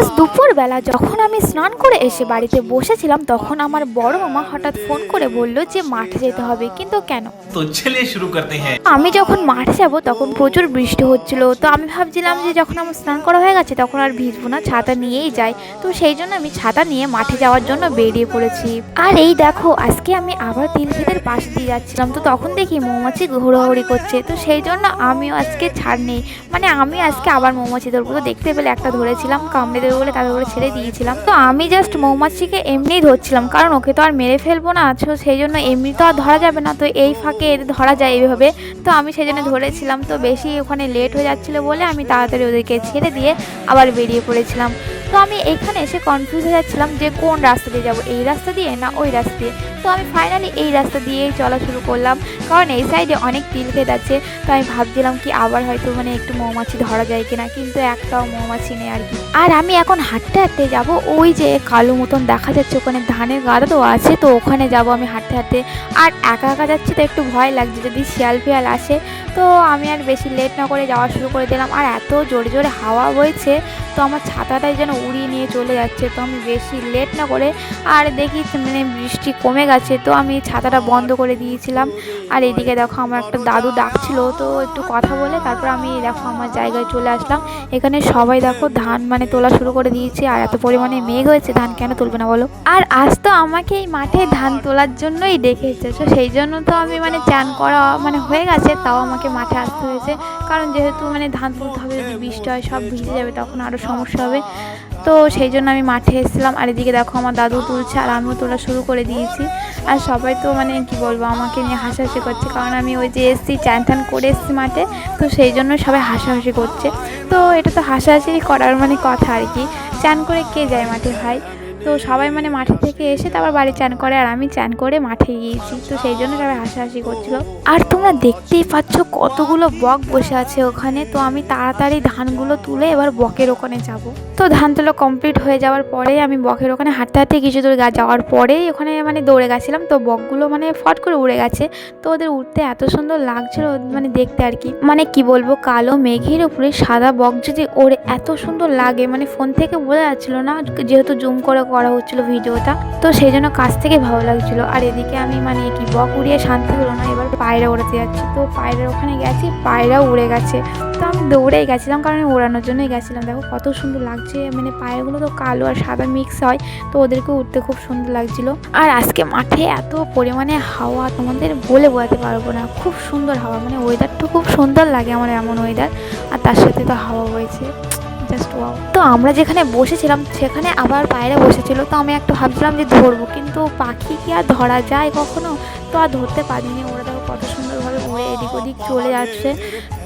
আজ দুপুরবেলা যখন আমি স্নান করে এসে বাড়িতে বসেছিলাম তখন আমার বড় মামা হঠাৎ ফোন করে বলল যে মাঠে যেতে হবে, কিন্তু কেন? तो चलिए शुरू करते हैं। আমি যখন মাঠে যাব তখন প্রচুর বৃষ্টি হচ্ছিল, তো আমি ভাবছিলাম যে যখন আমার স্নান করা হয়ে গেছে তখন আর ভিজবো না, ছাতা নিয়েই যাই। তো সেই জন্য আমি ছাতা নিয়ে মাঠে যাওয়ার জন্য বেরিয়ে পড়েছি। আর এই দেখো, আজকে আমি আবার তিল ক্ষেতের পাশ দিয়ে যাচ্ছিলাম, তো তখন দেখি মৌমাছি ঘোরাঘুরি করছে, তো সেই জন্য আমিও আজকে ছাড় নেই, মানে আমি আজকে আবার মৌমাছি ধরবো। তো দেখতে পেলে একটা ধরেছিলাম, কামড়ে দেবে বলে তাদের করে ছেড়ে দিয়েছিলাম। তো আমি জাস্ট মৌমাছিকে এমনিই ধরছিলাম, কারণ ওকে তো আর মেরে ফেলবো না, তো সেই জন্য এমনি তো আর ধরা যাবে না, তো এই ফাঁকে এদের ধরা যায় এইভাবে। তো আমি সেই জন্য ধরেছিলাম, তো বেশি ওখানে লেট হয়ে যাচ্ছিলো বলে আমি তাড়াতাড়ি ওদেরকে ছেড়ে দিয়ে আবার বেরিয়ে পড়েছিলাম। তো আমি এখানে এসে কনফিউজ হয়ে যাচ্ছিলাম যে কোন রাস্তা দিয়ে যাবো, এই রাস্তা দিয়ে না ওই রাস্তা দিয়ে। তো আমি ফাইনালি এই রাস্তা দিয়েই চলা শুরু করলাম, কারণ এই সাইডে অনেক তিল ক্ষেত আছে। তো আমি ভাবছিলাম কি আবার হয়তো মানে একটু মৌমাছি ধরা যায় কিনা, কিন্তু একটাও মৌমাছি নেই আর কি। আর আমি এখন হাঁটতে হাঁটতে যাব, ওই যে কালো মতন দেখা যাচ্ছে ওখানে ধানের গাদা তো আছে, তো ওখানে যাব আমি হাঁটতে হাঁটতে। আর একা একা যাচ্ছি তো একটু ভয় লাগছে যদি শিয়াল ফিয়াল আসে। তো আমি আর বেশি লেট না করে যাওয়া শুরু করে দিলাম, আর এত জোরে জোরে হাওয়া বইছে, তো আমার ছাতাটাই যেন উড়িয়ে নিয়ে চলে যাচ্ছে। তো আমি বেশি লেট না করে, আর দেখি মানে বৃষ্টি কমে গেছে, তো আমি ছাতাটা বন্ধ করে দিয়েছিলাম। আর এদিকে দেখো আমার একটা দাদু ডাকছিল, তো একটু কথা বলে তারপর আমি দেখো আমার জায়গায় চলে আসলাম। এখানে সবাই দেখো ধান মানে তোলা শুরু করে দিয়েছে, আর এত পরিমাণে মেঘ হয়েছে, ধান কেন তুলবে না বলো। আর আজ তো আমাকে এই মাঠে ধান তোলার জন্যই ডেকেছে, তো সেই জন্য তো আমি মানে চান করা মানে হয়ে গেছে, তাও আমাকে মাঠে আসতে হয়েছে, কারণ যেহেতু মানে ধান তুলতে হবে, যদি বৃষ্টি হয় সব ভিজে যাবে তখন আরও সমস্যা হবে। তো সেই জন্য আমি মাঠে এসেছিলাম। আর এদিকে দেখো আমার দাদু তুলছে আর আমিও তোলা শুরু করে দিয়েছি। আর সবাই তো মানে কি বলবো, আমাকে নিয়ে হাসাহাসি করছে, কারণ আমি ওই যে এসছি চান টান করে এসছি মাঠে, তো সেই জন্য সবাই হাসাহাসি করছে। তো এটা তো হাসাহাসি করার মানে কথা আর কি, চান করে কে যায় মাঠে ভাই। তো সবাই মানে মাঠে থেকে এসে তারপর বাড়ি চান করে, আর আমি চান করে মাঠে গিয়েছি, তো সেই জন্য সবাই হাসাহাসি করছিল। আর তোমরা দেখতেই পাচ্ছ কতগুলো বক বসে আছে ওখানে। তো আমি তাড়াতাড়ি ধানগুলো তুলে এবার বকের ওখানে যাব। তো ধান তোলা কমপ্লিট হয়ে যাওয়ার পরে আমি বকের ওখানে হাঁটতে হাঁটতে কিছু দূর যাওয়ার পরেই ওখানে মানে দৌড়ে গেছিলাম, তো বকগুলো মানে ফট করে উড়ে গেছে। তো ওদের উঠতে এত সুন্দর লাগছিল মানে দেখতে আর কি, মানে কি বলবো, কালো মেঘের উপরে সাদা বক যদি ওড়ে এত সুন্দর লাগে, মানে ফোন থেকে বোঝা যাচ্ছিল না, যেহেতু জুম করে করা হচ্ছিল ভিডিওটা, তো সেই জন্য কাছ থেকে ভালো লাগছিল। আর এদিকে আমি মানে কি বক উড়িয়ে শান্তি হলো না, এবার পায়রা ওড়াতে যাচ্ছি। তো পায়রার ওখানে গেছি, পায়রাও উড়ে গেছে। তো আমি দৌড়েই গেছিলাম, কারণ আমি ওড়ানোর জন্যই গেছিলাম। দেখো কত সুন্দর লাগছে, মানে পায়রাগুলো তো কালো আর সাদা মিক্স হয়, তো ওদেরকে উঠতে খুব সুন্দর লাগছিল। আর আজকে মাঠে এত পরিমাণে হাওয়া তোমাদের বলে বোঝাতে পারবো না, খুব সুন্দর হাওয়া, মানে ওয়েদারটা খুব সুন্দর লাগে আমার, এমন ওয়েদার। আর তার সাথে তো হাওয়া হয়েছে, জাস্ট ওয়াও। তো আমরা যেখানে বসেছিলাম সেখানে আবার পায়রা বসেছিল, তো আমি একটা ভাবছিলাম যে ধরবো, কিন্তু পাখি কি আর ধরা যায় কখনো, তো আর ধরতে পারিনি। ওরা দেখো কত সুন্দরভাবে উড়ে এদিক ওদিক চলে যাচ্ছে।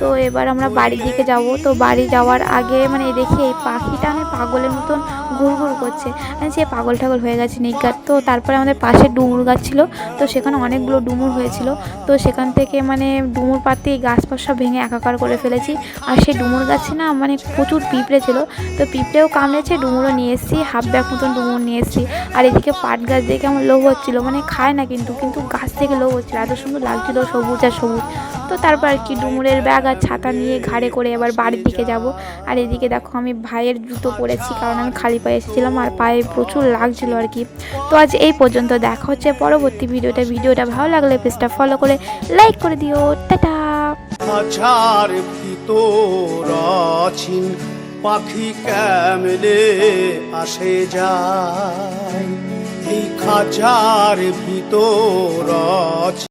তো এবার আমরা বাড়ির দিকে যাব। তো বাড়ি যাওয়ার আগে মানে দেখি এই পাখিটা আমি পাগলের মতন ঘুরঘুর করছে, সে পাগল ঠাগল হয়ে গেছে নিজ্ঞাত। তো তারপরে আমাদের পাশে ডুমুর গাছ ছিল, তো সেখানে অনেকগুলো ডুমুর হয়েছিল। তো সেখান থেকে মানে ডুমুর পাতে গাছপাশ সব ভেঙে একাকার করে ফেলেছি। আর সেই ডুমুর গাছে না মানে প্রচুর পিঁপড়ে ছিল, তো পিঁপড়েও কামড়েছে, ডুমুরও নিয়ে এসেছি, হাফ ব্যাগ মতন ডুমুর নিয়ে এসেছি। আর এদিকে পাট গাছ দেখে আমার লোভ হচ্ছিলো, মানে খায় না কিন্তু কিন্তু গাছ থেকে লোভ হচ্ছিলো, এত সুন্দর লাগছিলো সবুজ আর সবুজ। তো তারপর আর কি ডুমুরের ব্যাগ আর ছাতা নিয়ে ঘাড়ে করে এবার বাড়ির দিকে যাব। আর এদিকে দেখো আমি ভাইয়ের জুতো পরেছি, কারণ আমি খালি পায়ে এসেছিলাম আর পায়ে প্রচুর লাগছিলো আর কি। তো আজ এই পর্যন্ত, দেখা হচ্ছে পরবর্তী ভিডিওটা ভালো লাগলে পেজটা ফলো করে লাইক করে দিও। টাটা। খাঁচার ভিতর আছিন পাখি কেমনে আসে যায়, এই খাঁচার ভিতর